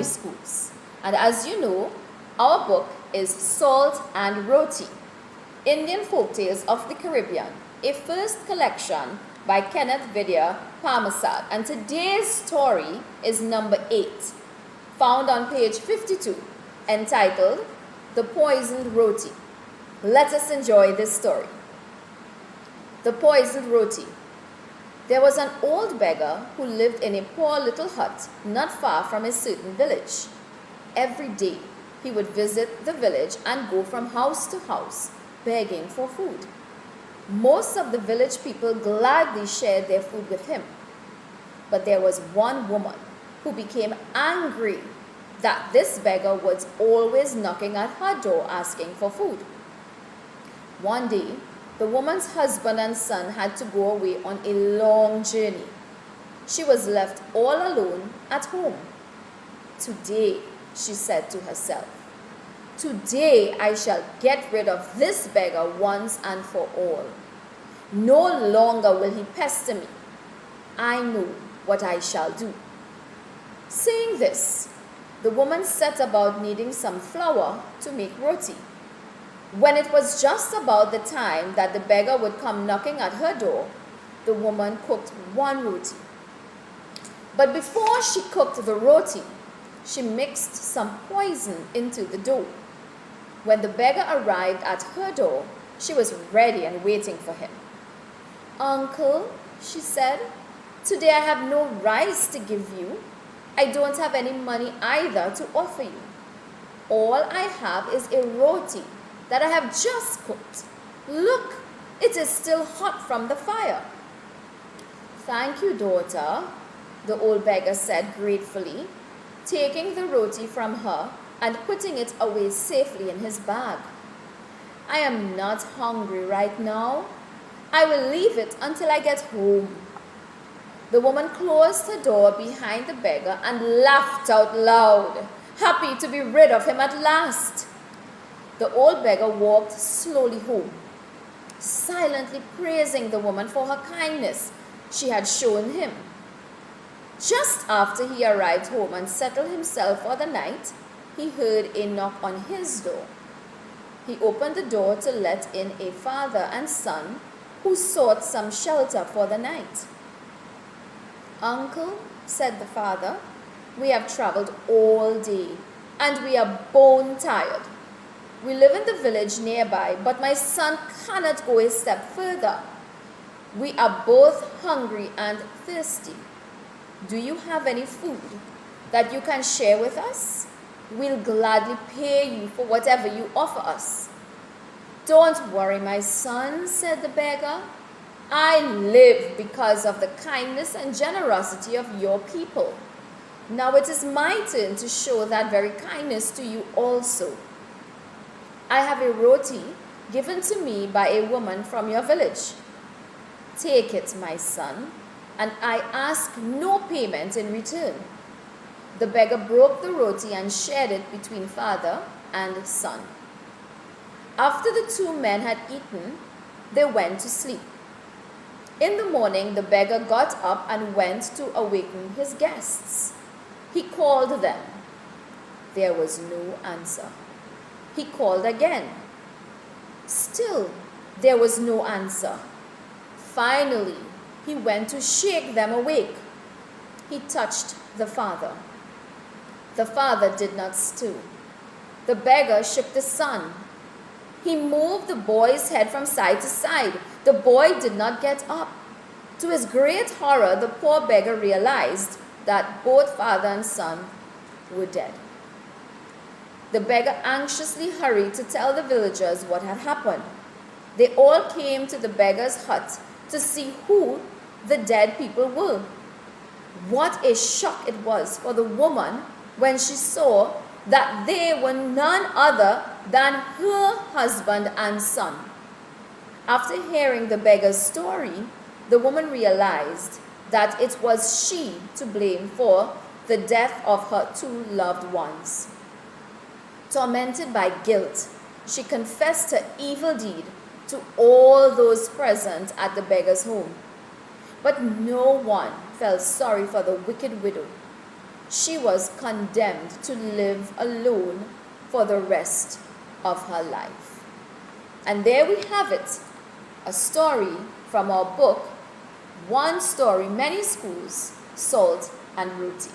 schools. And as you know, our book is Salt and Roti, Indian Folktales of the Caribbean, a first collection by Kenneth Vidya Parmasad. And today's story is number 8, found on page 52, entitled The Poisoned Roti. Let us enjoy this story. The Poisoned Roti. There was an old beggar who lived in a poor little hut not far from a certain village. Every day he would visit the village and go from house to house begging for food. Most of the village people gladly shared their food with him. But there was one woman who became angry that this beggar was always knocking at her door asking for food. One day, the woman's husband and son had to go away on a long journey. She was left all alone at home. Today, she said to herself, today I shall get rid of this beggar once and for all. No longer will he pester me. I know what I shall do. Saying this, the woman set about kneading some flour to make roti. When it was just about the time that the beggar would come knocking at her door, the woman cooked one roti. But before she cooked the roti, she mixed some poison into the dough. When the beggar arrived at her door, she was ready and waiting for him. Uncle, she said, today I have no rice to give you. I don't have any money either to offer you. All I have is a roti that I have just cooked. Look, it is still hot from the fire. Thank you, daughter, the old beggar said gratefully, taking the roti from her and putting it away safely in his bag. I am not hungry right now. I will leave it until I get home. The woman closed her door behind the beggar and laughed out loud, happy to be rid of him at last. The old beggar walked slowly home, silently praising the woman for her kindness she had shown him. Just after he arrived home and settled himself for the night, he heard a knock on his door. He opened the door to let in a father and son who sought some shelter for the night. Uncle, said the father, we have traveled all day and we are bone tired. We live in the village nearby, but my son cannot go a step further. We are both hungry and thirsty. Do you have any food that you can share with us? We'll gladly pay you for whatever you offer us. Don't worry, my son, said the beggar. I live because of the kindness and generosity of your people. Now it is my turn to show that very kindness to you also. I have a roti given to me by a woman from your village. Take it, my son, and I ask no payment in return. The beggar broke the roti and shared it between father and son. After the two men had eaten, they went to sleep. In the morning, the beggar got up and went to awaken his guests. He called them. There was no answer. He called again. Still, there was no answer. Finally, he went to shake them awake. He touched the father. The father did not stir. The beggar shook the son. He moved the boy's head from side to side. The boy did not get up. To his great horror, the poor beggar realized that both father and son were dead. The beggar anxiously hurried to tell the villagers what had happened. They all came to the beggar's hut to see who the dead people were. What a shock it was for the woman when she saw that they were none other than her husband and son. After hearing the beggar's story, the woman realized that it was she to blame for the death of her two loved ones. Tormented by guilt, she confessed her evil deed to all those present at the beggar's home. But no one felt sorry for the wicked widow. she was condemned to live alone for the rest of her life. And there we have it, a story from our book, One Story, Many Schools, Salt and Roti.